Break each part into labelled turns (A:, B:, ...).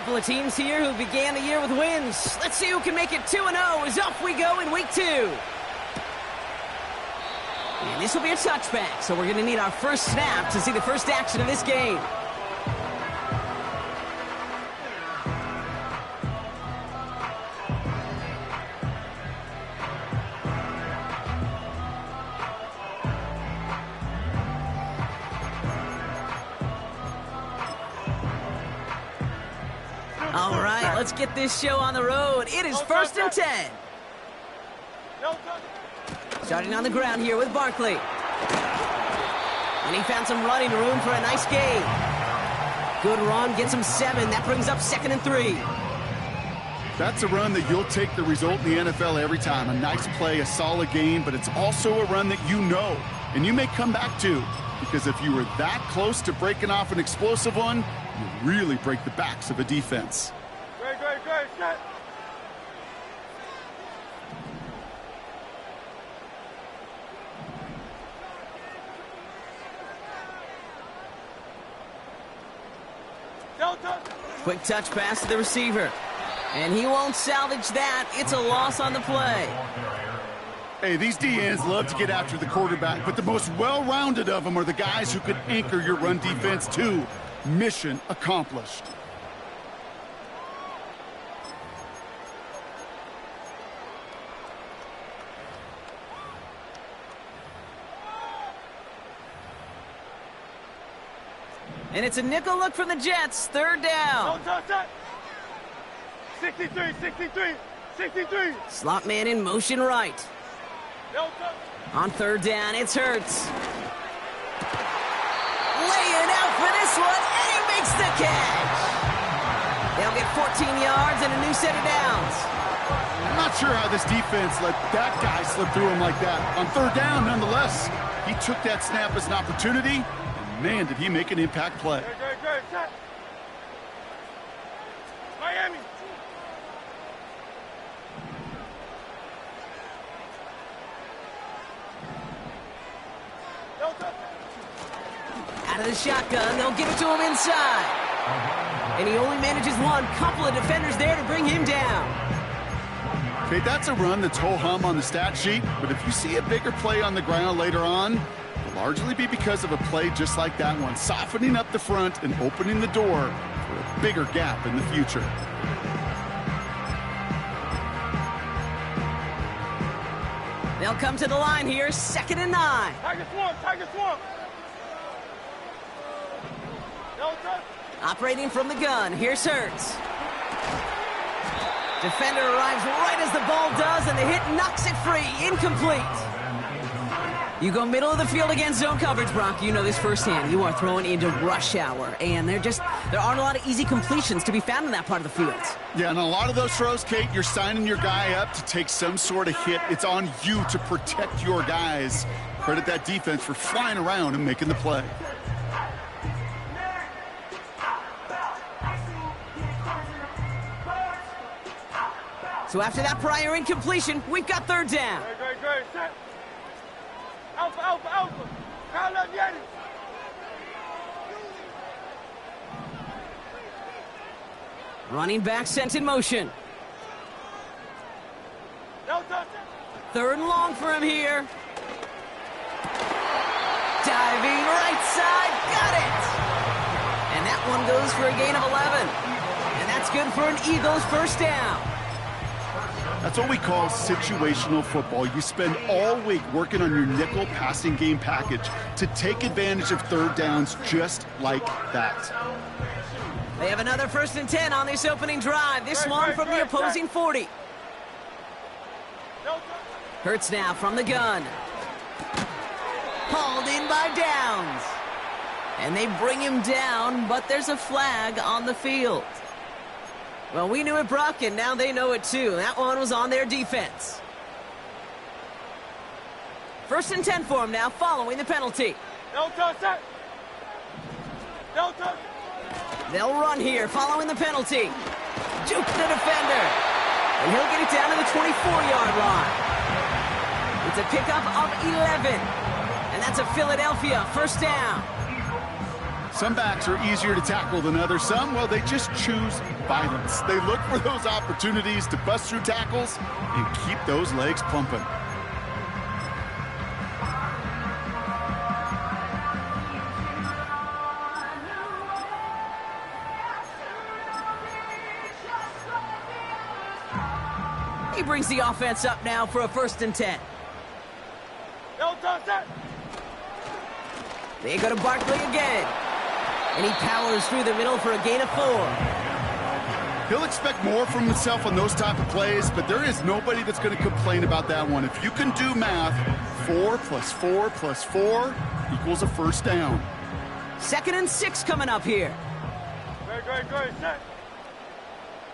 A: couple of teams here who began the year with wins. Let's see who can make it 2-0 as off we go in week 2. And this will be a touchback, so we're going to need our first snap to see the first action of this game. All right, let's get this show on the road. It is 1st and 10. Starting on the ground here with Barkley. And he found some running room for a nice gain. Good run, gets him 7. That brings up 2nd and 3.
B: That's a run that you'll take the result in the NFL every time. A nice play, a solid gain, but it's also a run that you know and you may come back to. Because if you were that close to breaking off an explosive one, you really break the backs of a defense.
C: Great, set.
A: Quick touch pass to the receiver. And he won't salvage that. It's a loss on the play.
B: Hey, these DNs love to get after the quarterback, but the most well-rounded of them are the guys who can anchor your run defense too. Mission accomplished.
A: And it's a nickel look from the Jets. 3rd down.
C: 63.
A: Slot man in motion right. On 3rd down, it's Hurts. Laying out for this one, and he makes the catch. They'll get 14 yards and a new set of downs.
B: I'm not sure how this defense let that guy slip through him like that. On 3rd down, nonetheless, he took that snap as an opportunity, and man, did he make an impact play.
C: Great, set. Miami.
A: Out of the shotgun, they'll give it to him inside. And he only manages one. Couple of defenders there to bring him down.
B: Okay, that's a run that's ho-hum on the stat sheet, but if you see a bigger play on the ground later on, it'll largely be because of a play just like that one, softening up the front and opening the door for a bigger gap in the future.
A: They'll come to the line here, 2nd and 9.
C: Tiger Swamp.
A: Operating from the gun, here's Hurts. Defender arrives right as the ball does, and the hit knocks it free. Incomplete. You go middle of the field against zone coverage, Brock. You know this firsthand. You are throwing into rush hour, and there aren't a lot of easy completions to be found in that part of the field.
B: Yeah, and a lot of those throws, Kate, you're signing your guy up to take some sort of hit. It's on you to protect your guys. Credit that defense for flying around and making the play.
A: So after that prior incompletion, we've got 3rd down.
C: Great, set. Alpha. Count up, Yeti.
A: Running back sent in motion. 3rd and long for him here. Diving right side, got it. And that one goes for a gain of 11. And that's good for an Eagles 1st down.
B: That's what we call situational football. You spend all week working on your nickel passing game package to take advantage of 3rd downs just like that.
A: They have another 1st and 10 on this opening drive. This one from the opposing 40. Hurts now from the gun. Hauled in by Downs. And they bring him down, but there's a flag on the field. Well, we knew it, Brock, and now they know it too. That one was on their defense. 1st and 10 for him now, following the penalty. They'll run here, following the penalty. Juke the defender. And he'll get it down to the 24-yard line. It's a pickup of 11. And that's a Philadelphia 1st down.
B: Some backs are easier to tackle than others. Some, well, they just choose violence. They look for those opportunities to bust through tackles and keep those legs pumping.
A: He brings the offense up now for a 1st and 10.
C: No touch that.
A: They go to Barkley again. And he powers through the middle for a gain of 4.
B: He'll expect more from himself on those type of plays, but there is nobody that's going to complain about that one. If you can do math, 4 + 4 + 4 equals a 1st down.
A: 2nd and 6 coming up here.
C: Great. Set.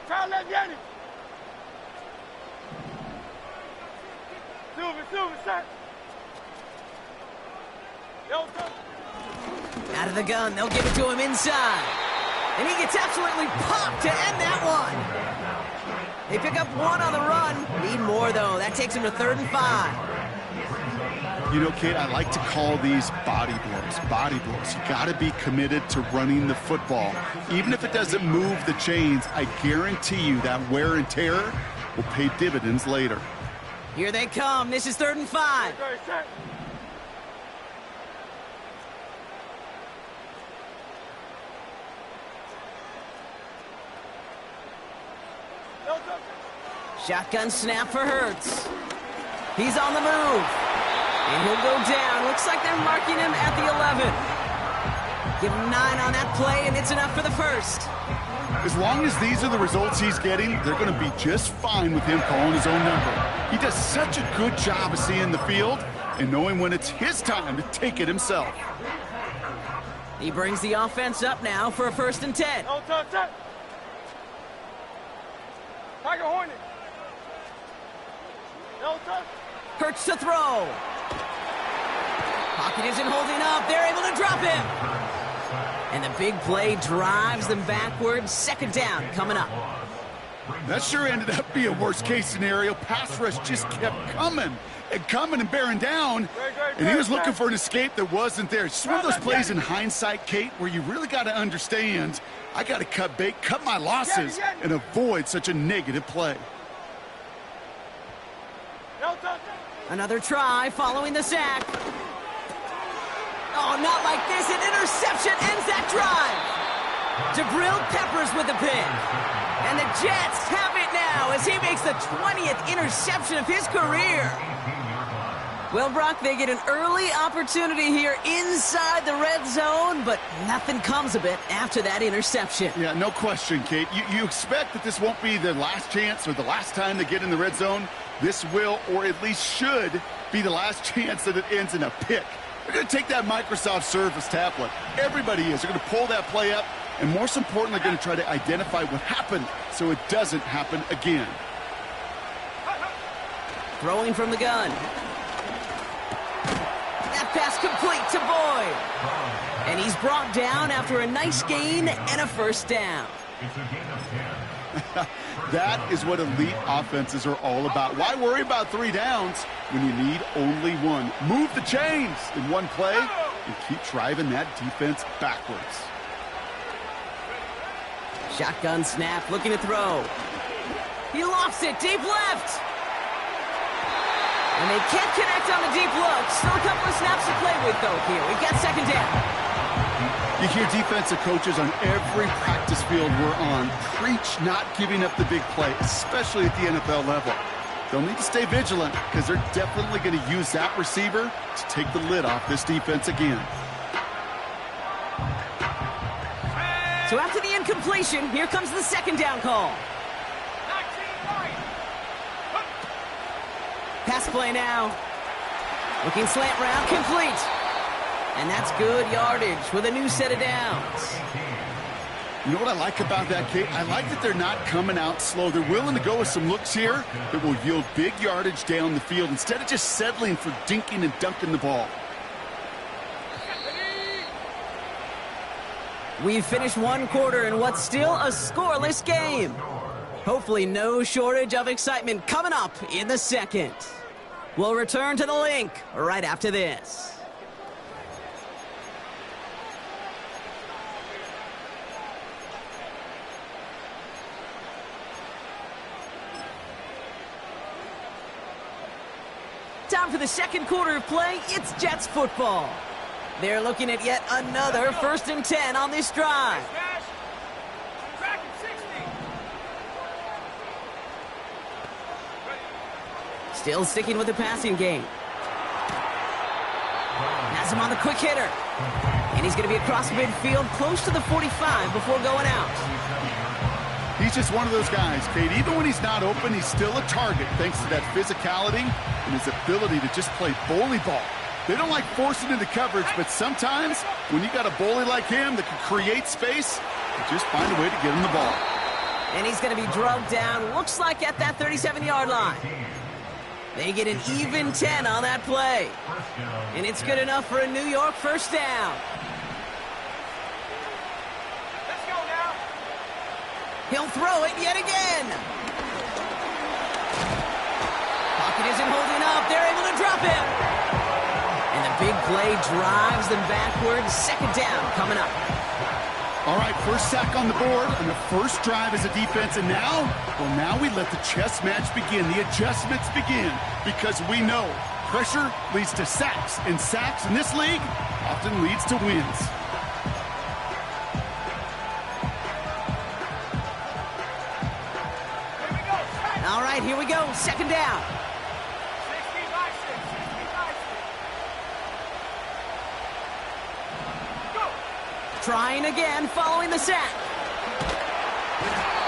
C: Try left Yanni. Silver, set. No touch.
A: Out of the gun, they'll give it to him inside. And he gets absolutely popped to end that one. They pick up 1 on the run. Need more, though. That takes him to 3rd and 5.
B: You know, Kate, I like to call these body blows. Body blows. You got to be committed to running the football. Even if it doesn't move the chains, I guarantee you that wear and tear will pay dividends later.
A: Here they come. This is 3rd and 5.
C: Great, set. No touch.
A: Shotgun snap for Hurts. He's on the move. And he'll go down. Looks like they're marking him at the 11. Give him 9 on that play, and it's enough for the 1st.
B: As long as these are the results he's getting, they're going to be just fine with him calling his own number. He does such a good job of seeing the field and knowing when it's his time to take it himself.
A: He brings the offense up now for a 1st and 10.
C: No touch that. Tiger Hornet. No touch.
A: Hurts to throw. Pocket isn't holding up. They're able to drop him. And the big play drives them backwards. 2nd down coming up.
B: That sure ended up being a worst-case scenario. Pass rush just kept coming and bearing down. And he was looking for an escape that wasn't there. It's one of those plays in hindsight, Kate, where you really got to understand, I got to cut bait, cut my losses, and avoid such a negative play.
C: No touch.
A: Another try following the sack. Oh, not like this. An interception ends that drive. Jabril Peppers with the pick. And the Jets have it now as he makes the 20th interception of his career. Well, Brock, they get an early opportunity here inside the red zone, but nothing comes of it after that interception.
B: Yeah, no question, Kate. You expect that this won't be the last chance or the last time they get in the red zone. This will, or at least should, be the last chance that it ends in a pick. They're going to take that Microsoft Surface tablet. Everybody is. They're going to pull that play up, and most importantly, going to try to identify what happened so it doesn't happen again.
A: Throwing from the gun. That pass complete to Boyd. And he's brought down after a nice gain and a 1st down.
B: That is what elite offenses are all about. Why worry about 3 downs when you need only 1? Move the chains in one play and keep driving that defense backwards.
A: Shotgun snap, looking to throw. He lofts it deep left. And they can't connect on the deep look. Still a couple of snaps to play with, though, here. We've got 2nd down.
B: You hear defensive coaches on every practice field we're on preach not giving up the big play, especially at the NFL level. They'll need to stay vigilant because they're definitely going to use that receiver to take the lid off this defense again.
A: So after the incompletion, here comes the 2nd down call. Pass play now. Looking slant route, complete. And that's good yardage with a new set of downs.
B: You know what I like about that, Kate? I like that they're not coming out slow. They're willing to go with some looks here that will yield big yardage down the field instead of just settling for dinking and dunking the ball.
A: We've finished 1 quarter in what's still a scoreless game. Hopefully no shortage of excitement coming up in the 2nd. We'll return to the link right after this. Time for the second quarter of play. It's Jets football. They're looking at yet another 1st and 10 on this drive. Still sticking with the passing game. Has him on the quick hitter. And he's going to be across midfield, close to the 45 before going out.
B: He's just one of those guys, Kate. Even when he's not open, he's still a target thanks to that physicality and his ability to just play bully ball. They don't like forcing into coverage, but sometimes when you got a bully like him that can create space, you just find a way to get him the ball.
A: And he's going to be drugged down, looks like at that 37-yard line. They get an even 10 on that play. And it's good enough for a New York first down.
C: Let's go now.
A: He'll throw it yet again. Pocket isn't holding up. They're able to drop him. And the big play drives them backwards. Second down coming up.
B: All right, first sack on the board, and the first drive as a defense, and now we let the chess match begin, the adjustments begin, because we know pressure leads to sacks, and sacks in this league often leads to wins.
A: All right, here we go, second down.
C: 16 by 6, 16 by 6. Go.
A: Trying again, following the sack.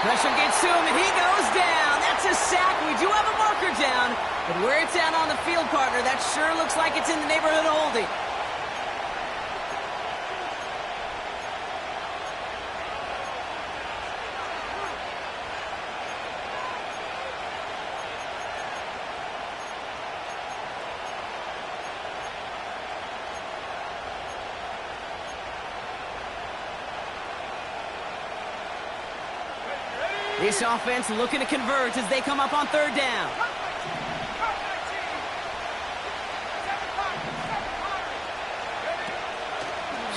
A: Pressure gets to him, and he goes down. That's a sack. We do have a marker down, but where it's at on the field, partner, that sure looks like it's in the neighborhood of holding. This offense looking to convert as they come up on third down.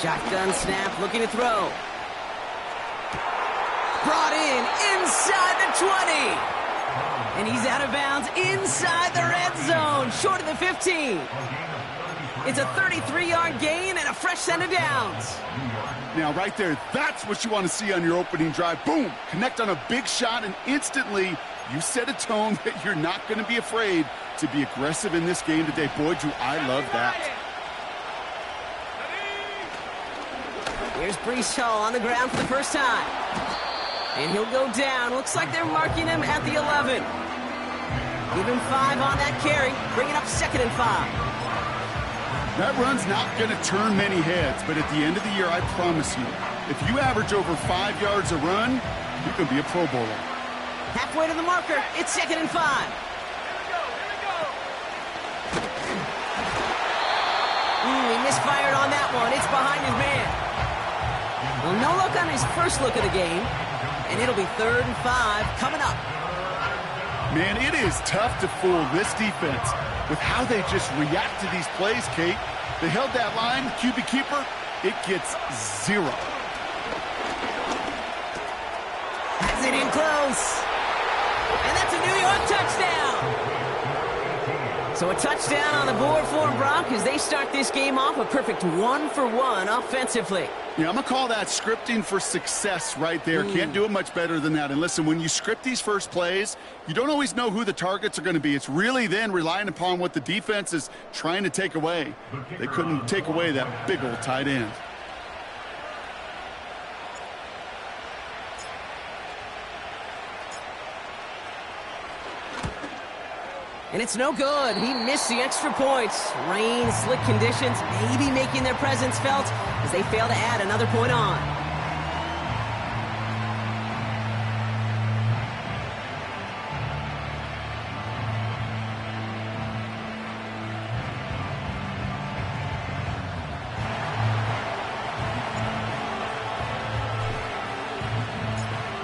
A: Shotgun snap, looking to throw. Brought in inside the 20. And he's out of bounds inside the red zone, short of the 15. It's a 33-yard gain and a fresh set of downs.
B: Now, right there, that's what you want to see on your opening drive. Boom! Connect on a big shot, and instantly you set a tone that you're not going to be afraid to be aggressive in this game today. Boy, do I love that.
A: Here's Breece Hall on the ground for the first time. And he'll go down. Looks like they're marking him at the 11. Give him 5 on that carry, bringing up 2nd and 5.
B: That run's not going to turn many heads, but at the end of the year, I promise you, if you average over 5 yards a run, you can be a Pro Bowler.
A: Halfway to the marker, it's 2nd and 5.
C: Here we go, here we go.
A: He misfired on that one. It's behind his man. Well, no look on his first look of the game, and it'll be 3rd and 5 coming up.
B: Man, it is tough to fool this defense with how they just react to these plays, Kate. They held that line, QB keeper, it gets 0.
A: Has it in close. And that's a New York touchdown. So a touchdown on the board for them, Brock, as they start this game off a perfect 1-for-1 offensively.
B: Yeah, I'm going to call that scripting for success right there. Can't do it much better than that. And listen, when you script these first plays, you don't always know who the targets are going to be. It's really then relying upon what the defense is trying to take away. They couldn't take away that big old tight end.
A: And it's no good. He missed the extra points. Rain, slick conditions, maybe making their presence felt as they fail to add another point on.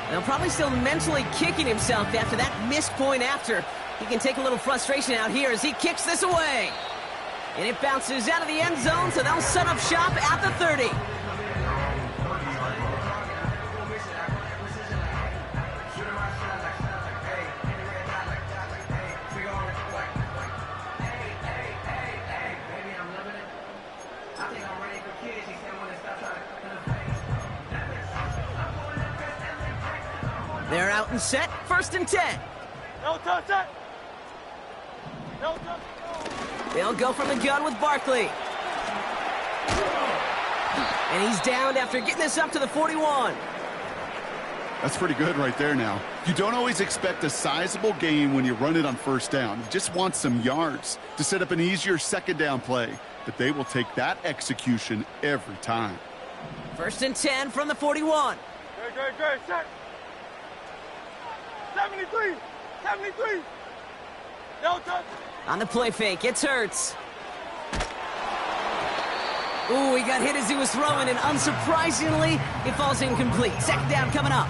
A: Now probably still mentally kicking himself after that missed point after. He can take a little frustration out here as he kicks this away. And it bounces out of the end zone, so they'll set up shop at the 30. out and set. 1st and 10.
C: No touch that. No touch.
A: They'll go from the gun with Barkley. And he's downed after getting this up to the 41.
B: That's pretty good right there now. You don't always expect a sizable gain when you run it on 1st down. You just want some yards to set up an easier 2nd down play. But they will take that execution every time.
A: 1st and 10 from the 41.
C: Great, set. 73. No touch.
A: On the play fake, it's Hurts. Ooh, he got hit as he was throwing, and unsurprisingly, it falls incomplete. 2nd down coming up.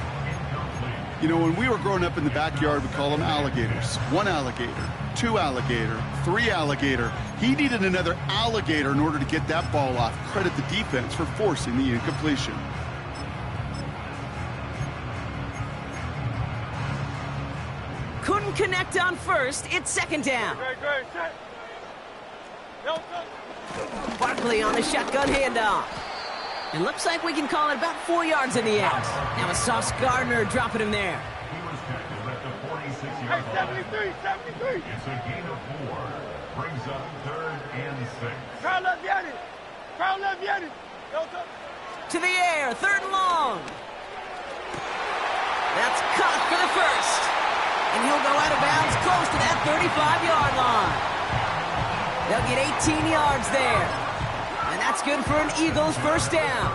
B: You know, when we were growing up in the backyard, we call them alligators. 1 alligator, 2 alligator, 3 alligator. He needed another alligator in order to get that ball off. Credit the defense for forcing the incompletion.
A: Couldn't connect on 1st. It's 2nd down.
C: Great, set. No touch.
A: Barkley on the shotgun handoff. It looks like we can call it about 4 yards in the end. Now it's Sauce Gardner dropping him there.
C: Hey, 73.
D: It's a gain of 4. Brings up 3rd and 6.
C: Crowd left behind it. No touch.
A: To the air, 3rd and long. That's caught for the 1st. And he'll go out of bounds close to that 35-yard line. They'll get 18 yards there. And that's good for an Eagles 1st down.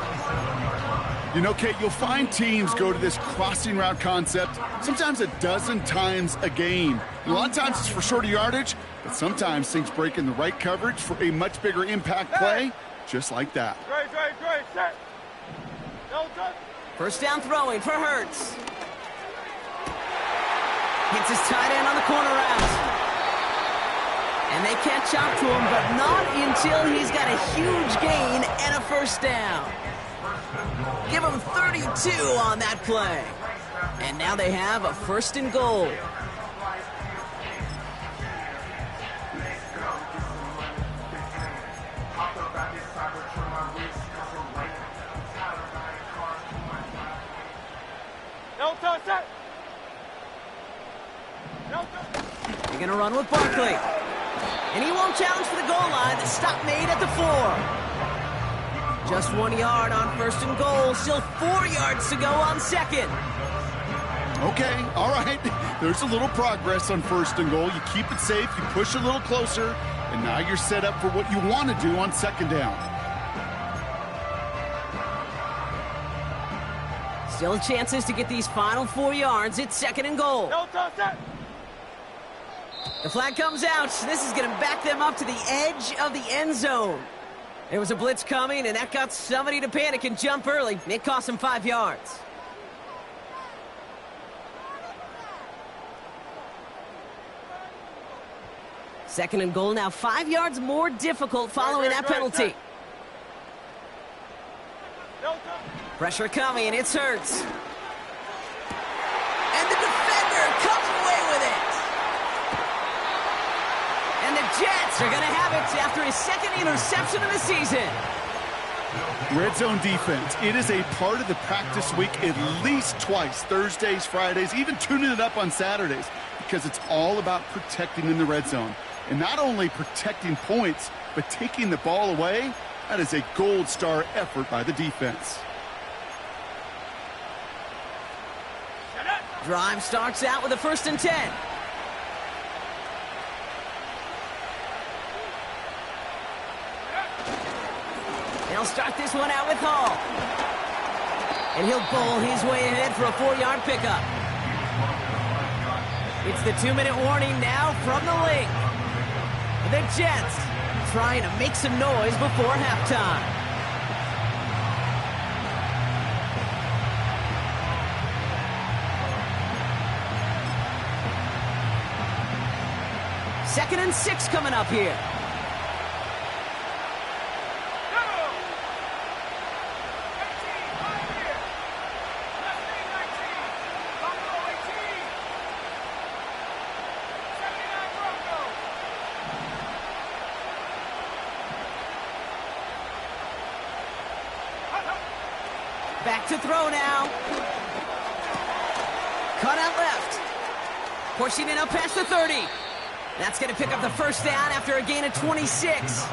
B: You know, Kate, you'll find teams go to this crossing route concept sometimes a dozen times a game. And a lot of times it's for shorter yardage, but sometimes things break in the right coverage for a much bigger impact play, just like that.
C: Great, set. No touch.
A: 1st down throwing for Hurts. Hits his tight end on the corner route. And they catch up to him, but not until he's got a huge gain and a 1st down. Give him 32 on that play. And now they have a 1st and goal.
C: No touch that. No touch.
A: They're going to run with Barkley. And he won't challenge for the goal line. The stop made at the 4. Just 1 yard on 1st and goal. Still 4 yards to go on 2nd.
B: Okay, all right. There's a little progress on 1st and goal. You keep it safe, you push a little closer, and now you're set up for what you want to do on 2nd down.
A: Still chances to get these final 4 yards. It's 2nd and goal.
C: No touch that.
A: The flag comes out. This is going to back them up to the edge of the end zone. There was a blitz coming, and that got somebody to panic and jump early. It cost them 5 yards. Second and goal now 5 yards more difficult following that penalty.
C: No touch.
A: Pressure coming, and it's Hurts. And the defender comes away with it. And the Jets are going to have it after his 2nd interception of the season.
B: Red zone defense, it is a part of the practice week at least twice, Thursdays, Fridays, even tuning it up on Saturdays, because it's all about protecting in the red zone. And not only protecting points, but taking the ball away. That is a gold star effort by the defense.
A: Drive starts out with a 1st and 10. They'll start this one out with Hall. And he'll bowl his way ahead for a 4-yard pickup. It's the 2-minute warning now from the link. The Jets trying to make some noise before halftime. Second and 6 coming up here. Back to throw now. Cut out left. Pushing it up past the 30. That's going to pick up the first down after a gain of 26.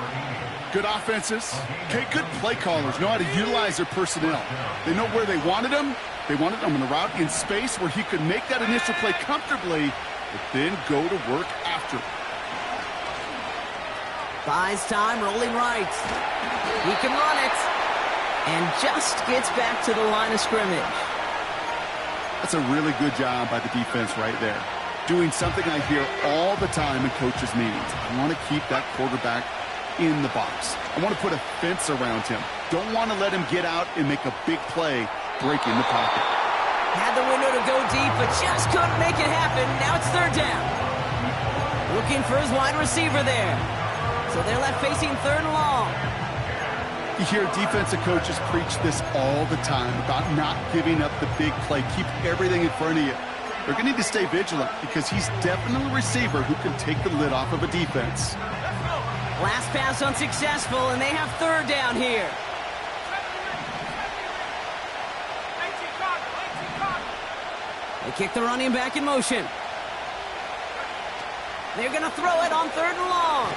B: Good offenses. Okay, good play callers know how to utilize their personnel. They know where they wanted them. They wanted him on the route in space where he could make that initial play comfortably, but then go to work after.
A: Buys time, rolling right. He can run it. And just gets back to the line of scrimmage.
B: That's a really good job by the defense right there. Doing something I hear all the time in coaches' meetings. I want to keep that quarterback in the box. I want to put a fence around him. Don't want to let him get out and make a big play, breaking the pocket.
A: Had the window to go deep, but just couldn't make it happen. Now it's third down. Looking for his wide receiver there. So they're left facing third and long.
B: You hear defensive coaches preach this all the time about not giving up the big play. Keep everything in front of you. They're going to need to stay vigilant because he's definitely a receiver who can take the lid off of a defense.
A: Last pass unsuccessful, and they have third down here. They kick the running back in motion. They're going to throw it on third and long.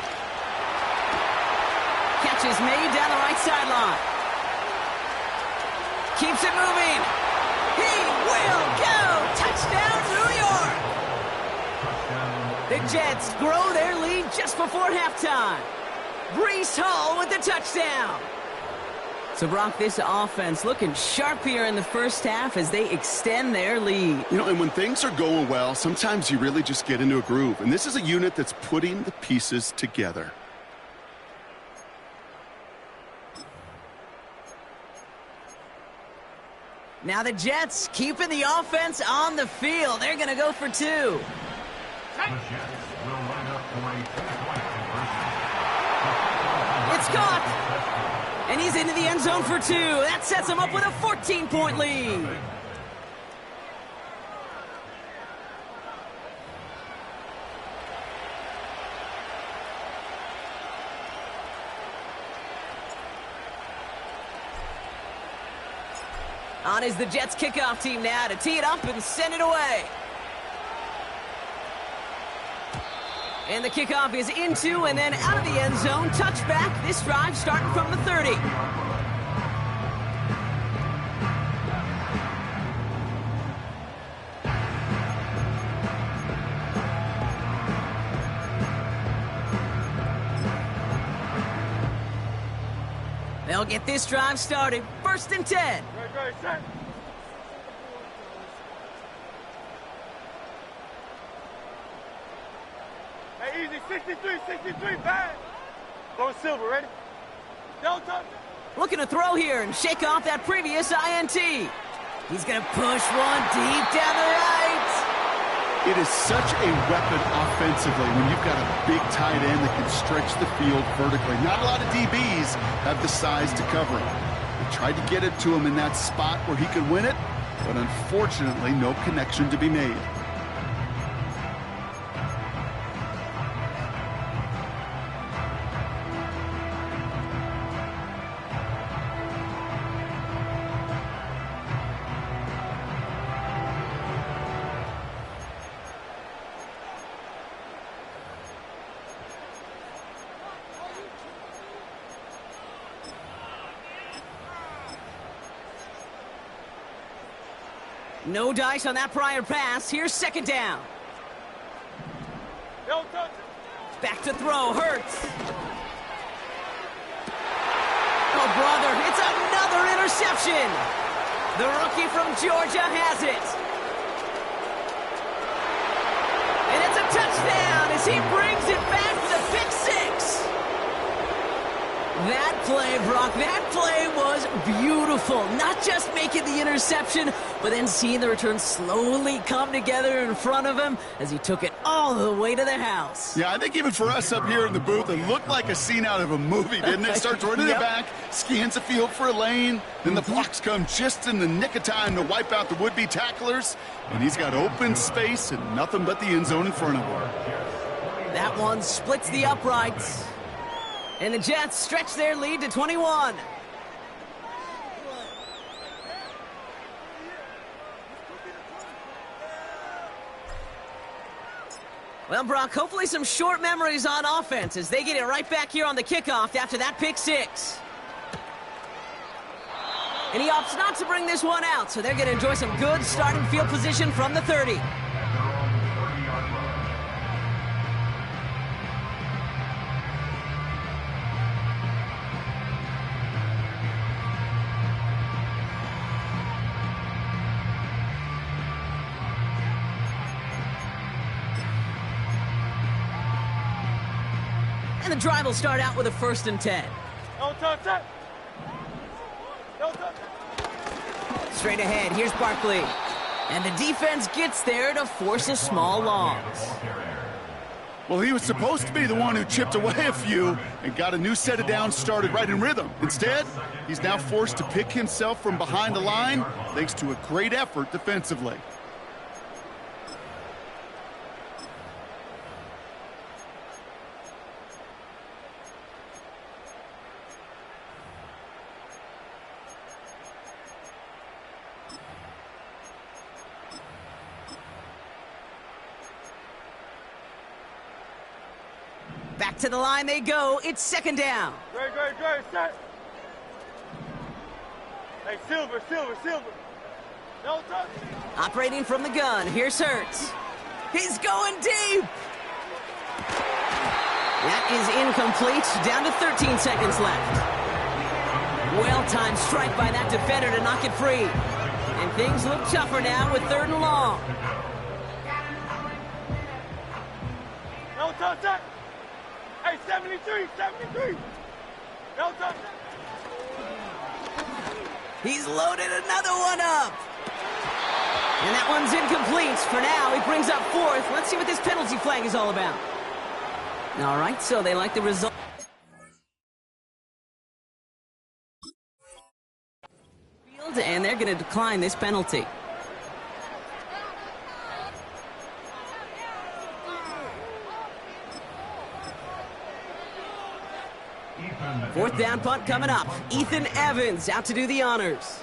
A: Catch is made down the right sideline. Keeps it moving. He will go. Touchdown, New York. The Jets grow their lead just before halftime. Breece Hall with the touchdown. So, Brock, this offense looking sharp here in the first half as they extend their lead.
B: You know, and when things are going well, sometimes you really just get into a groove. And this is a unit that's putting the pieces together.
A: Now the Jets keeping the offense on the field. They're going to go for two.
D: The Jets will line up for a 2-point conversion.
A: It's caught. And he's into the end zone for two. That sets him up with a 14-point lead. On is the Jets kickoff team now to tee it up and send it away. And the kickoff is into and then out of the end zone. Touchback. This drive starting from the 30. They'll get this drive started. First and 10.
C: Right, set. Hey, easy, 63, bad. Go silver, ready? Don't touch it.
A: Looking to throw here and shake off that previous INT. He's going to push one deep down the right.
B: It is such a weapon offensively when you've got a big tight end that can stretch the field vertically. Not a lot of DBs have the size to cover him. They tried to get it to him in that spot where he could win it, but unfortunately, no connection to be made.
A: No dice on that prior pass. Here's second down.
C: Don't touch it.
A: Back to throw. Hurts. Oh, brother. It's another interception. The rookie from Georgia has it. And it's a touchdown as he brings it back for the pick six. That play, Brock, that play was beautiful. Not just making the interception, but then seeing the return slowly come together in front of him as he took it all the way to the house.
B: Yeah, I think even for us up here in the booth, it looked like a scene out of a movie, didn't it? Starts running it back, scans the field for a lane, then the blocks come just in the nick of time to wipe out the would-be tacklers, and he's got open space and nothing but the end zone in front of him.
A: That one splits the uprights. And the Jets stretch their lead to 21. Well, Brock, hopefully some short memories on offense as they get it right back here on the kickoff after that pick six. And he opts not to bring this one out, so they're going to enjoy some good starting field position from the 30. And the drive will start out with a 1st and 10.
C: Don't touch that. Don't touch that.
A: Straight ahead, here's Barkley. And the defense gets there to force a small loss.
B: Well, he was supposed to be the one who chipped away a few and got a new set of downs started right in rhythm. Instead, he's now forced to pick himself from behind the line thanks to a great effort defensively.
A: Back to the line they go. It's 2nd down.
C: Great, set. Hey, Silver. Don't touch it.
A: Operating from the gun, here's Hurts. He's going deep. That is incomplete. Down to 13 seconds left. Well-timed strike by that defender to knock it free. And things look tougher now with 3rd and long.
C: Don't touch that. Hey, 73. Don't touch that.
A: He's loaded another one up. And that one's incomplete. For now, he brings up 4th. Let's see what this penalty flag is all about. All right, so they like the result. And they're going to decline this penalty. Fourth down punt coming up. Ethan Evans out to do the honors.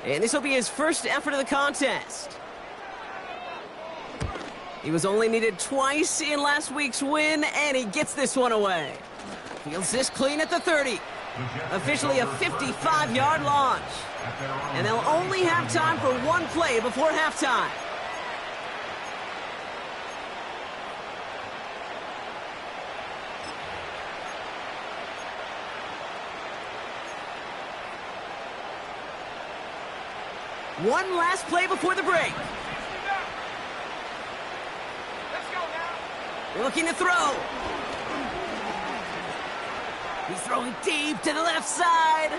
A: And this will be his first effort of the contest. He was only needed twice in last week's win, and he gets this one away. Fields this clean at the 30. Officially a 55-yard launch. And they'll only have time for one play before halftime. One last play before the break.
C: Let's go now.
A: Looking to throw. He's throwing deep to the left side.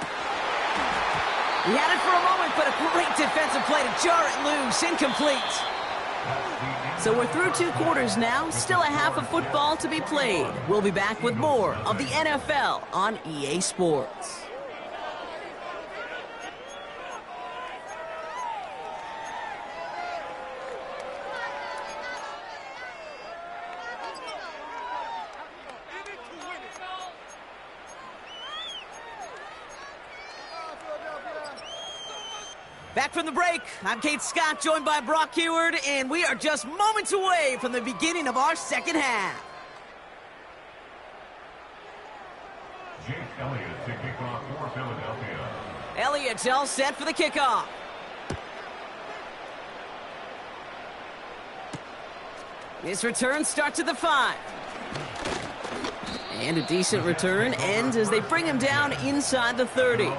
A: He had it for a moment, but a great defensive play to jar it loose. Incomplete. So we're through 2 quarters now. Still a half of football to be played. We'll be back with more of the NFL on EA Sports. Back from the break, I'm Kate Scott, joined by Brock Heward, and we are just moments away from the beginning of our second half.
D: Jake Elliott to kick off for Philadelphia.
A: Elliott's all set for the kickoff. This return starts at the 5. And a decent return ends as they bring him down inside the 30.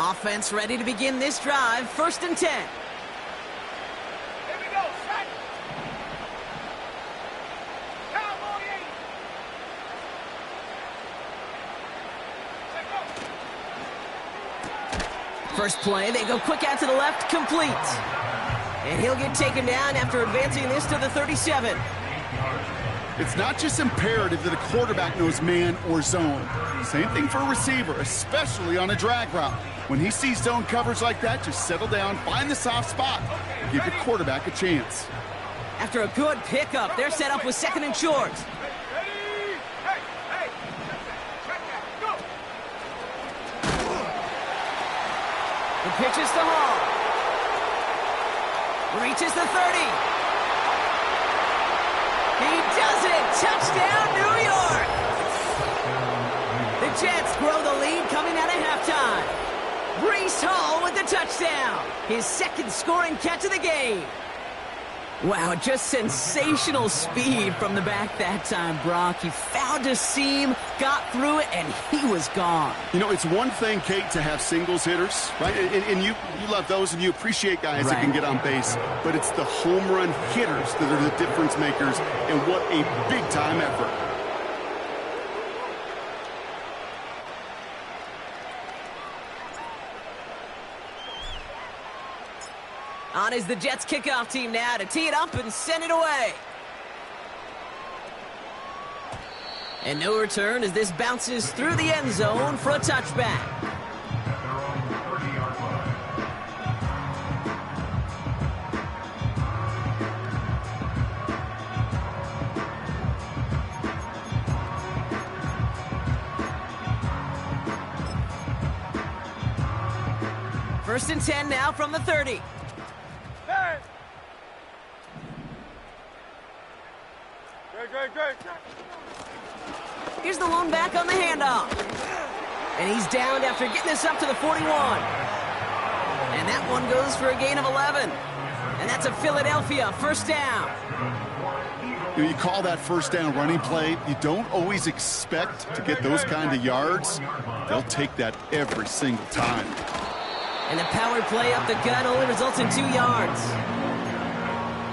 A: Offense ready to begin this drive. 1st and 10.
C: Here we go, set. Cowboy 80. Let's go.
A: First play, they go quick out to the left, complete. And he'll get taken down after advancing this to the 37.
B: It's not just imperative that a quarterback knows man or zone. Same thing for a receiver, especially on a drag route. When he sees zone coverage like that, just settle down, find the soft spot, and give your quarterback a chance.
A: After a good pickup, they're set up with 2nd and short.
C: Ready?
A: pitches to Hall. Reaches the 30. He does it! Touchdown, New York! The Jets grow the lead coming out of halftime. Breece Hall with the touchdown. His second scoring catch of the game. Wow, just sensational speed from the back that time, Brock. He found a seam, got through it, and he was gone.
B: You know, it's one thing, Kate, to have singles hitters, right? And you love those, and you appreciate guys that can get on base. But it's the home run hitters that are the difference makers, and what a big-time effort.
A: On is the Jets kickoff team now to tee it up and send it away. And no return as this bounces through the end zone for a touchback. First and 10 now from the 30.
C: Good.
A: Here's the lone back on the handoff. And he's downed after getting this up to the 41. And that one goes for a gain of 11. And that's a Philadelphia first down.
B: You call that first down running play. You don't always expect to get those kind of yards. They'll take that every single time.
A: And the power play up the gut only results in 2 yards.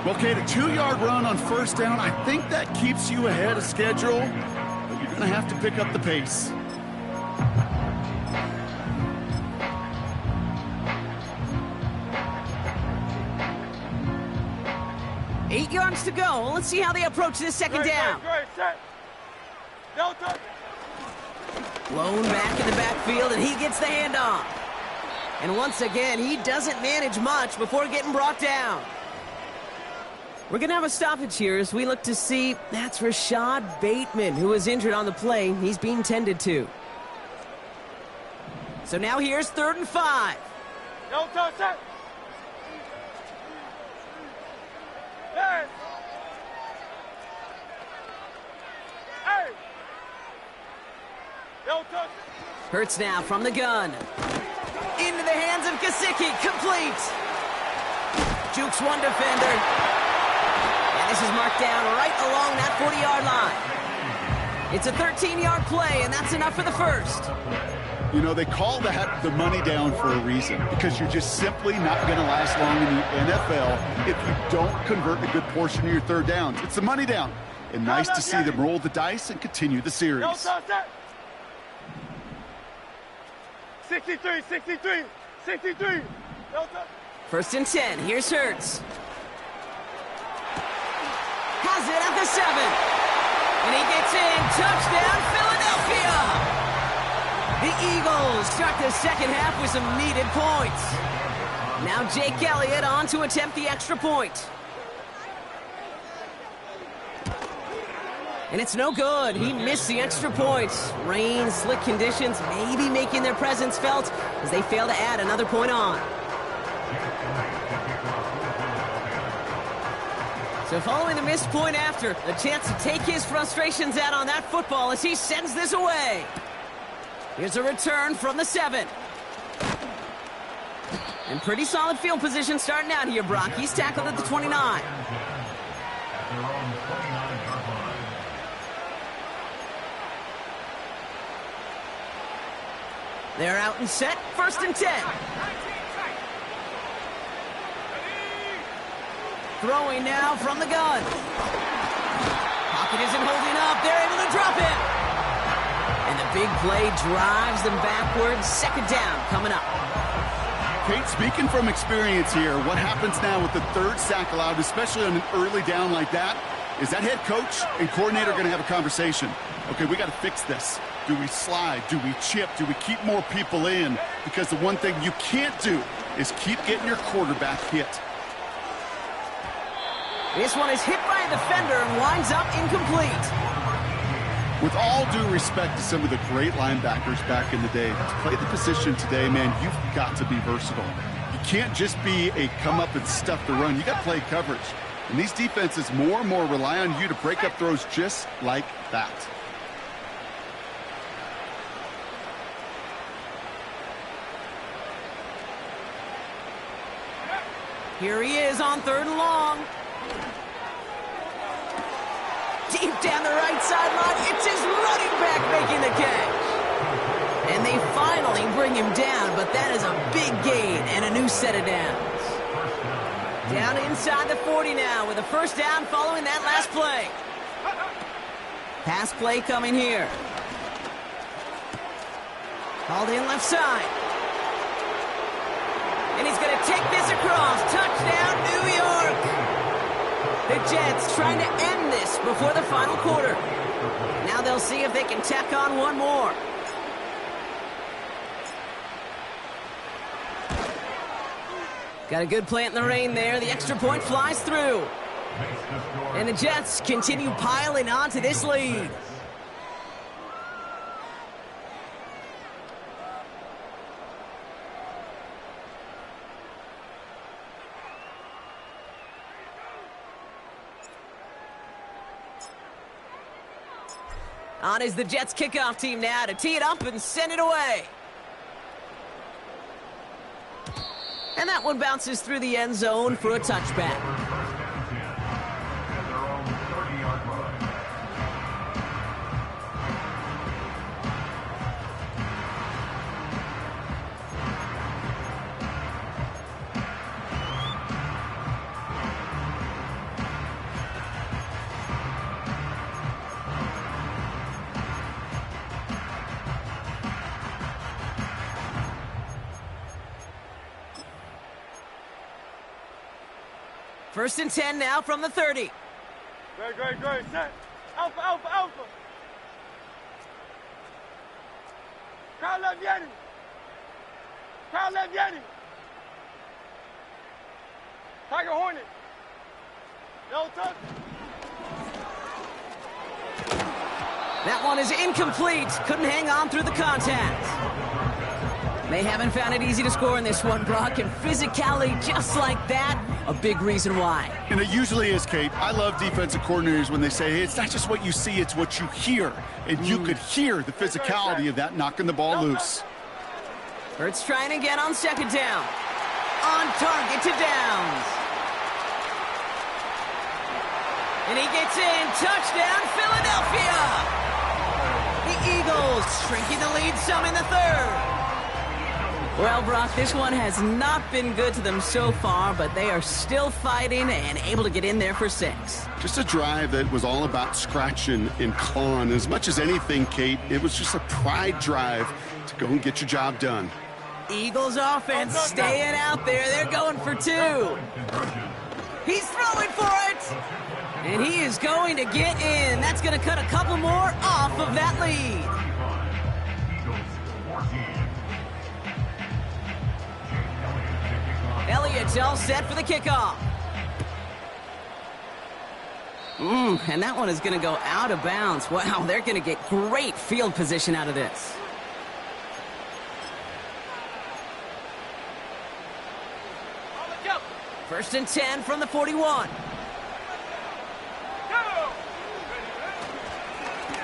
B: Well, Kate, a 2-yard run on first down, I think that keeps you ahead of schedule, but you're going to have to pick up the pace.
A: Eight yards to go. Let's see how they approach this second down. Blown back in the backfield, and he gets the handoff. And once again, he doesn't manage much before getting brought down. We're going to have a stoppage here as we look to see that's Rashad Bateman, who was injured on the play. He's being tended to. So now here's 3rd and 5.
C: Don't touch it. Hey. Hey. Don't touch it.
A: Hurts now from the gun. Into the hands of Gesicki. Complete. Jukes one defender. And this is marked down right along that 40-yard line. It's a 13-yard play, and that's enough for the first.
B: You know, they call that the money down for a reason, because you're just simply not going to last long in the NFL if you don't convert a good portion of your third downs. It's the money down. And nice to see them roll the dice and continue the series.
C: Don't touch that. 63. Don't touch.
A: 1st and 10. Here's Hurts. Has it at the 7. And he gets in. Touchdown, Philadelphia! The Eagles start the second half with some needed points. Now Jake Elliott on to attempt the extra point. And it's no good. He missed the extra points. Rain, slick conditions, maybe making their presence felt as they fail to add another point on. So following the missed point after, a chance to take his frustrations out on that football as he sends this away. Here's a return from the 7. And pretty solid field position starting out here, Brock. He's tackled at the 29. They're out and set. 1st and 10. Throwing now from the gun. Pocket isn't holding up. They're able to drop it. And the big play drives them backwards. 2nd down coming up.
B: Kate, speaking from experience here, what happens now with the 3rd sack allowed, especially on an early down like that, is that head coach and coordinator going to have a conversation. Okay, we got to fix this. Do we slide? Do we chip? Do we keep more people in? Because the one thing you can't do is keep getting your quarterback hit.
A: This one is hit by a defender and winds up incomplete.
B: With all due respect to some of the great linebackers back in the day, to play the position today, man, you've got to be versatile. You can't just be a come up and stuff the run. You got to play coverage. And these defenses more and more rely on you to break up throws just like that.
A: Here he is on 3rd and long. Deep down the right sideline, it's his running back making the catch. And they finally bring him down, but that is a big gain and a new set of downs. Down inside the 40 now with a first down following that last play. Pass play coming here. Called in left side. And he's going to take this across. Touchdown, New York. The Jets trying to end this before the final quarter. Now they'll see if they can tack on one more. Got a good plant in the rain there. The extra point flies through. And the Jets continue piling onto this lead. On is the Jets kickoff team now to tee it up and send it away. And that one bounces through the end zone for a touchback. First and 10 now from the 30.
C: Great. Set. Alpha. Crowd left Yeti. Tiger Hornet. No touch.
A: That one is incomplete. Couldn't hang on through the contact. They haven't found it easy to score in this one, Brock, and physicality just like that, a big reason why.
B: And it usually is, Kate. I love defensive coordinators when they say, hey, it's not just what you see, it's what you hear. And you could hear the physicality of that knocking the ball loose.
A: Hurts trying again on 2nd down. On target to Downs. And he gets in. Touchdown, Philadelphia! The Eagles shrinking the lead some in the 3rd. Well, Brock, this one has not been good to them so far, but they are still fighting and able to get in there for 6.
B: Just a drive that was all about scratching and clawing. As much as anything, Kate, it was just a pride drive to go and get your job done.
A: Eagles offense staying out there. They're going for 2. He's throwing for it. And he is going to get in. That's going to cut a couple more off of that lead. Elliott's all set for the kickoff. And that one is going to go out of bounds. Wow, they're going to get great field position out of this. First and 10 from the 41.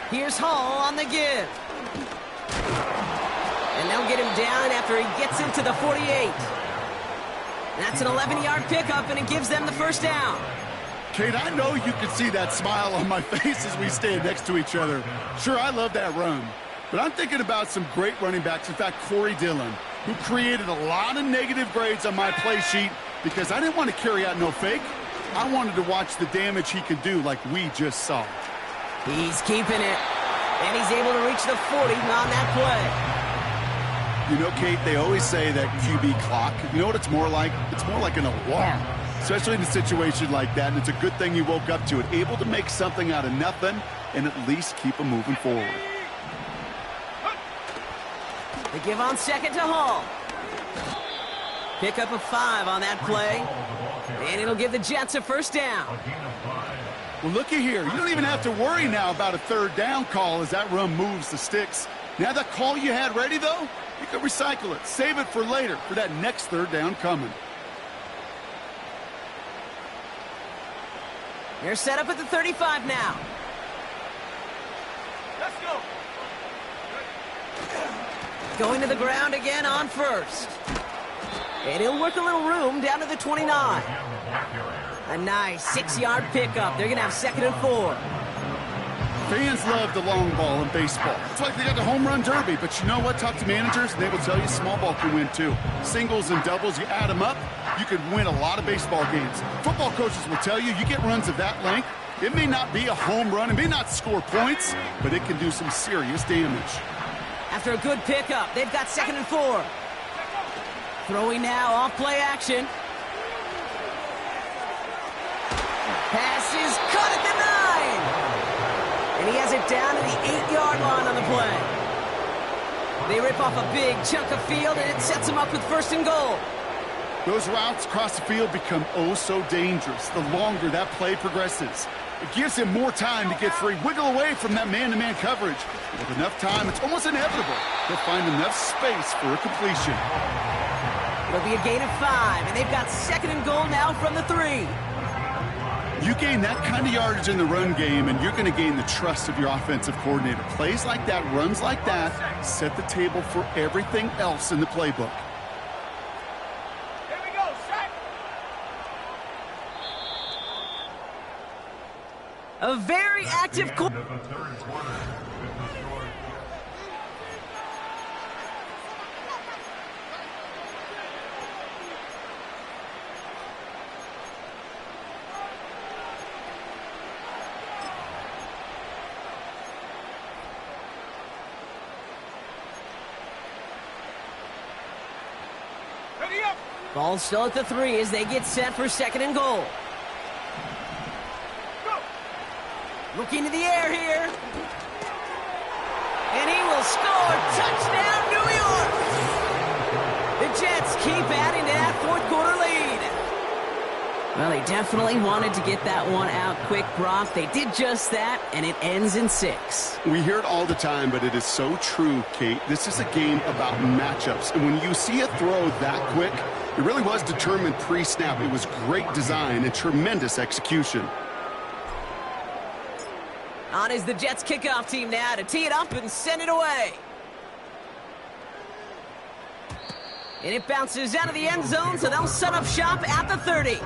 A: Here's Hall on the give. And they'll get him down after he gets into the 48. That's an 11-yard pickup, and it gives them the first down.
B: Kate, I know you can see that smile on my face as we stand next to each other. Sure, I love that run. But I'm thinking about some great running backs. In fact, Corey Dillon, who created a lot of negative grades on my play sheet because I didn't want to carry out no fake. I wanted to watch the damage he could do like we just saw.
A: He's keeping it, and he's able to reach the 40 on that play.
B: You know, Kate, they always say that QB clock, you know what it's more like? It's more like an alarm, especially in a situation like that, and it's a good thing you woke up to it, able to make something out of nothing and at least keep them moving forward.
A: They give on 2nd to Hall. Pick up a 5 on that play, and it'll give the Jets a first down.
B: Well, looky here. You don't even have to worry now about a third down call as that run moves the sticks. Now that call you had ready, though, you can recycle it. Save it for later for that next third down coming.
A: They're set up at the 35 now.
C: Let's go.
A: Going to the ground again on first. And he'll work a little room down to the 29. A nice 6-yard pickup. They're going to have 2nd and 4.
B: Fans love the long ball in baseball. It's like they got the home run derby, but you know what? Talk to managers, and they will tell you small ball can win too. Singles and doubles, you add them up, you could win a lot of baseball games. Football coaches will tell you get runs of that length. It may not be a home run, it may not score points, but it can do some serious damage.
A: After a good pickup, they've got 2nd and 4. Throwing now off play action. Pass is caught at the 9. And he has it down to the 8-yard line on the play. They rip off a big chunk of field, and it sets them up with 1st and goal.
B: Those routes across the field become oh so dangerous the longer that play progresses. It gives him more time to get free, wiggle away from that man-to-man coverage. With enough time, it's almost inevitable. He'll find enough space for a completion.
A: It'll be a gain of 5, and they've got 2nd and goal now from the 3.
B: You gain that kind of yardage in the run game, and you're going to gain the trust of your offensive coordinator. Plays like that, runs like that, set the table for everything else in the playbook.
C: Here we go, set.
A: A very active quarter.
C: Ready up.
A: Ball still at the 3 as they get set for 2nd and goal.
C: Go.
A: Looking to the air here. And he will score. Touchdown, New York! The Jets keep adding to that 4th quarter lead. Well, they definitely wanted to get that one out quick, Brock. They did just that, and it ends in 6.
B: We hear it all the time, but it is so true, Kate. This is a game about matchups. And when you see a throw that quick, it really was determined pre-snap. It was great design and tremendous execution.
A: On is the Jets kickoff team now to tee it up and send it away. And it bounces out of the end zone, so they'll set up shop at the 30.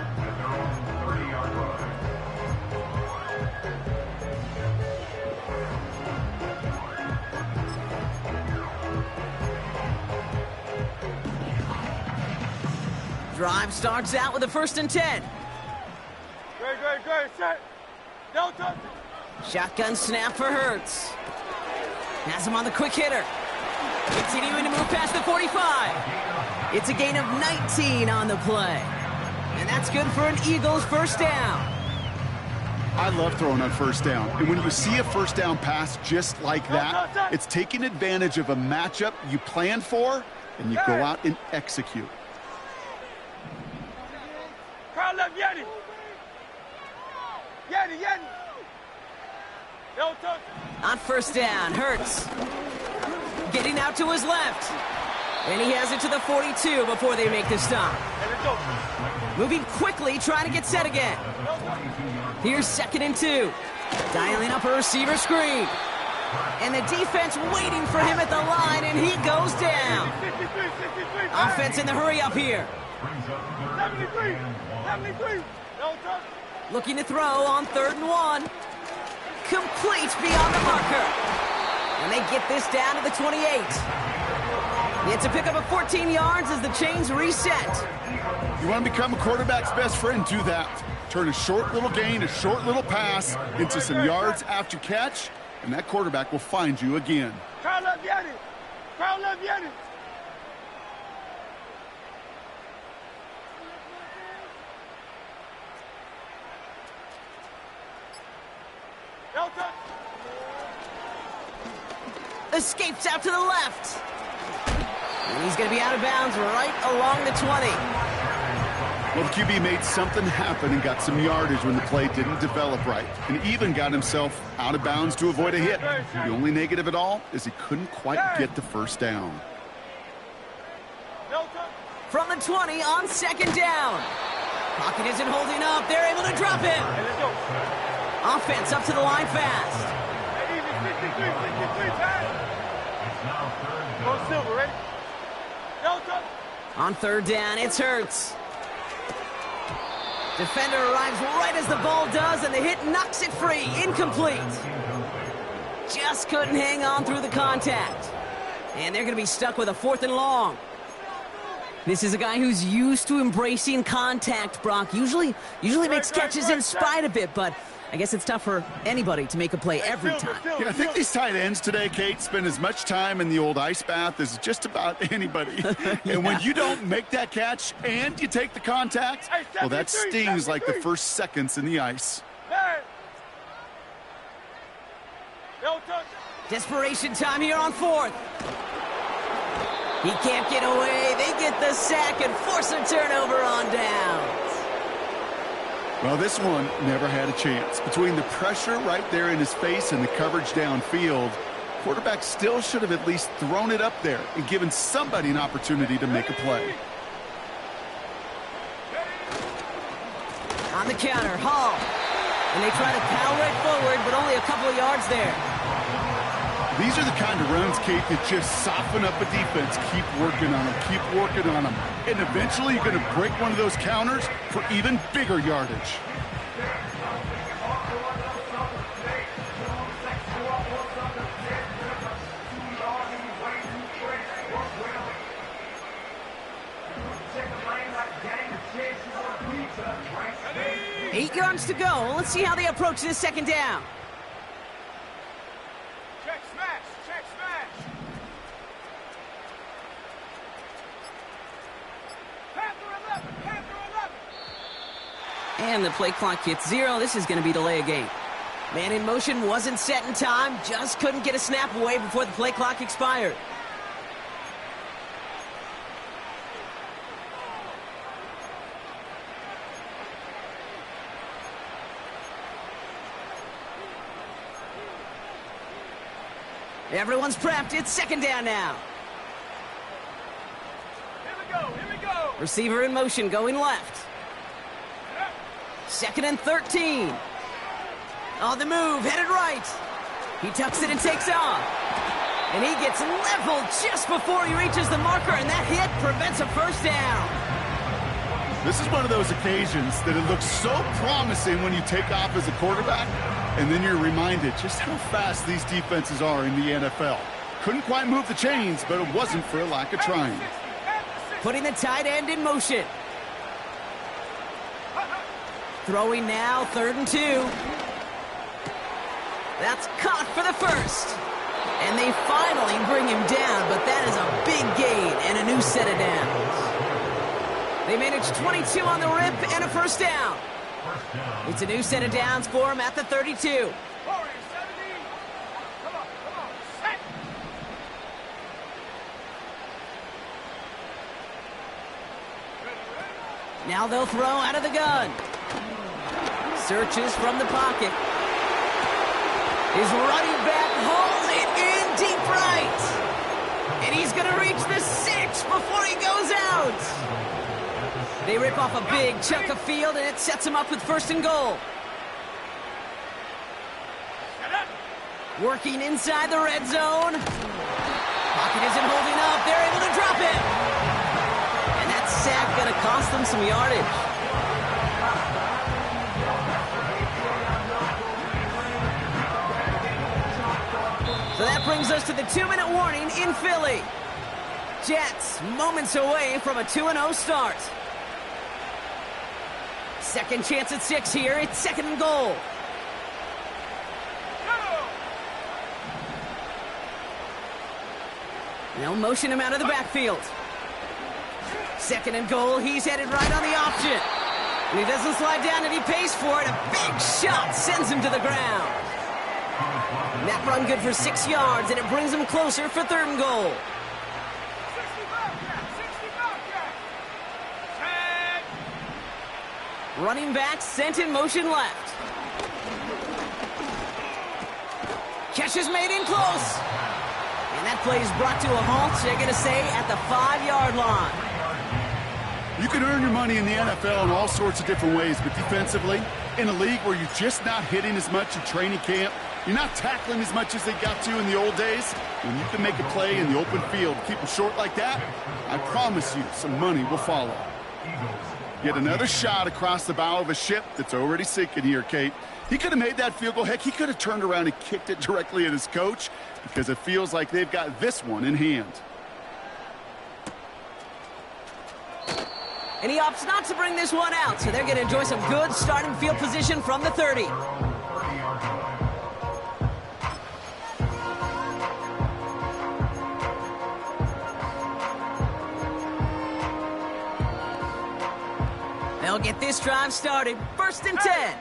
A: Drive starts out with a 1st and 10.
C: Great, set. Don't touch it.
A: Shotgun snap for Hurts. Has him on the quick hitter. Continuing to move past the 45. It's a gain of 19 on the play. And that's good for an Eagles 1st down.
B: I love throwing on 1st down. And when you see a 1st down pass just like that, it's taking advantage of a matchup you planned for, and you go out and execute.
C: Crowd left, Yeti. Yeti. Don't touch it.
A: On 1st down, Hurts. Getting out to his left. And he has it to the 42 before they make the stop.
C: Let it go.
A: Moving quickly, trying to get set again. Here's 2nd and 2. Dialing up a receiver screen. And the defense waiting for him at the line, and he goes down.
C: 63.
A: Offense in the hurry up here.
C: 73. Don't touch it.
A: Looking to throw on 3rd and 1. Complete beyond the marker. And they get this down to the 28. It's a pickup of 14 yards as the chains reset.
B: You want to become a quarterback's best friend? Do that. Turn a short little gain, a short little pass into some yards after catch, and that quarterback will find you again.
C: Crowd left, Yeti. Don't touch.
A: Escapes out to the left. And he's going to be out of bounds right along the 20.
B: Well, the QB made something happen and got some yardage when the play didn't develop right, and even got himself out of bounds to avoid a hit. The only negative at all is he couldn't quite get the first down.
A: From the 20 on second down. Pocket isn't holding up. They're able to drop him. Offense up to the line fast.
C: Go Silver, ready?
A: On third down, it's Hurts. Defender arrives right as the ball does, and the hit knocks it free. Incomplete. Just couldn't hang on through the contact. And they're going to be stuck with a 4th and long. This is a guy who's used to embracing contact, Brock. Usually makes catches in spite of it, but I guess it's tough for anybody to make a play every time.
B: Yeah, I think these tight ends today, Kate, spend as much time in the old ice bath as just about anybody. And when you don't make that catch and you take the contact, well, that stings like the first seconds in the ice.
A: Desperation time here on 4th. He can't get away. They get the sack and force a turnover on downs.
B: Well, this one never had a chance. Between the pressure right there in his face and the coverage downfield, quarterback still should have at least thrown it up there and given somebody an opportunity to make a play.
A: On the counter, Hall. And they try to power right forward, but only a couple of yards there.
B: These are the kind of runs, Kate, that just soften up a defense. Keep working on them, keep working on them. And eventually you're going to break one of those counters for even bigger yardage.
A: Eight yards to go. Let's see how they approach this second down.
C: Check smash. Panther 11.
A: And the play clock hits 0. This is going to be delay a game. Man in motion wasn't set in time. Just couldn't get a snap away before the play clock expired. Everyone's prepped. It's second down now.
C: Here we go.
A: Receiver in motion going left. Second and 13. On the move, headed right. He tucks it and takes off. And he gets leveled just before he reaches the marker, and that hit prevents a first down.
B: This is one of those occasions that it looks so promising when you take off as a quarterback, and then you're reminded just how fast these defenses are in the NFL. Couldn't quite move the chains, but it wasn't for a lack of trying.
A: Putting the tight end in motion. Throwing now, 3rd and 2. That's caught for the first. And they finally bring him down, but that is a big gain and a new set of downs. They managed 22 on the rip and a first down. It's a new set of downs for him at the 32.
C: Set.
A: Now they'll throw out of the gun. Searches from the pocket. His running back hauls it in deep right. And he's going to reach the 6 before he goes out. They rip off a big chunk of field, and it sets him up with 1st and goal. Working inside the red zone. Pocket isn't holding up. They're able to drop him. And that sack going to cost them some yardage. So that brings us to the 2-minute warning in Philly. Jets moments away from a 2-0 start. Second chance at 6 here. It's 2nd and goal. They'll motion him out of the backfield. 2nd and goal. He's headed right on the option. And he doesn't slide down, and he pays for it. A big shot sends him to the ground. And that run good for 6 yards, and it brings him closer for 3rd and goal. Running back sent in motion left. Catch is made in close. And that play is brought to a halt, they're going to say, at the 5-yard line.
B: You can earn your money in the NFL in all sorts of different ways, but defensively, in a league where you're just not hitting as much in training camp, you're not tackling as much as they got to in the old days, when you can make a play in the open field, keep them short like that, I promise you some money will follow. Yet another shot across the bow of a ship that's already sinking here, Kate. He could have made that field goal. Heck, he could have turned around and kicked it directly at his coach because it feels like they've got this one in hand.
A: And he opts not to bring this one out, so they're going to enjoy some good starting field position from the 30. They'll get this drive started. 1st and 10.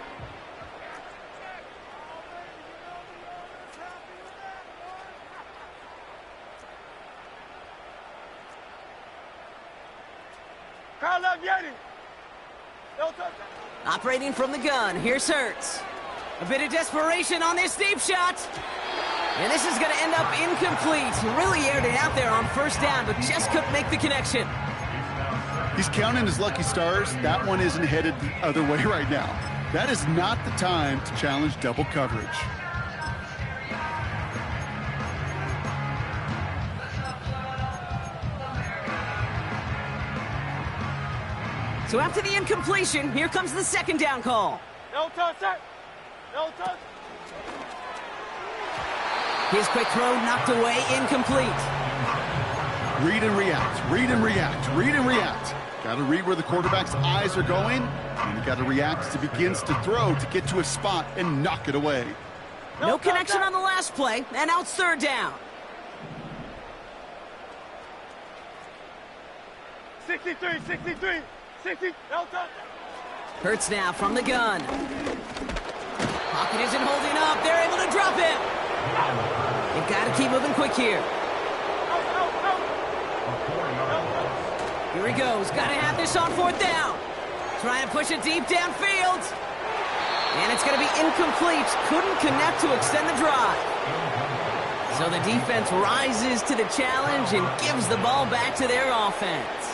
A: Operating from the gun, here's Hurts. A bit of desperation on this deep shot. And this is going to end up incomplete. Really aired it out there on 1st down, but just couldn't make the connection.
B: He's counting his lucky stars. That one isn't headed the other way right now. That is not the time to challenge double coverage.
A: So after the incompletion, here comes the 2nd down call.
C: No touch, sir. No touch.
A: His quick throw knocked away, incomplete.
B: Read and react, read and react, read and react. Got to read where the quarterback's eyes are going, and you got to react as he begins to throw to get to a spot and knock it away.
A: No connection on the last play, and now it's 3rd down.
C: 63, 63, 60, no touch.
A: Hurts now from the gun. Pocket isn't holding up. They're able to drop him. You've got to keep moving quick here. Here he goes. Got to have this on 4th down. Trying to push it deep downfield. And it's going to be incomplete. Couldn't connect to extend the drive. So the defense rises to the challenge and gives the ball back to their offense.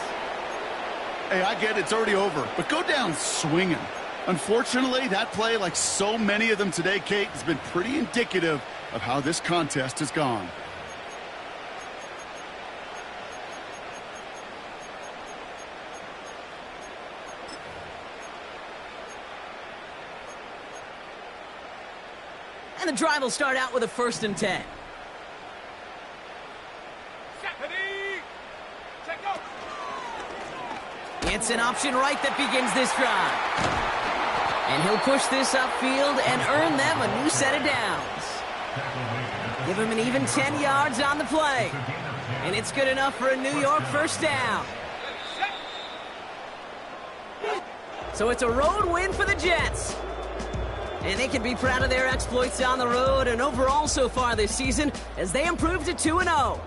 B: Hey, I get it. It's already over. But go down swinging. Unfortunately, that play, like so many of them today, Kate, has been pretty indicative of how this contest has gone.
A: And the drive will start out with a 1st and 10. It's an option right that begins this drive. And he'll push this upfield and earn them a new set of downs. Give him an even 10 yards on the play. And it's good enough for a New York 1st down. So it's a road win for the Jets. And they can be proud of their exploits on the road and overall so far this season as they improve to 2-0.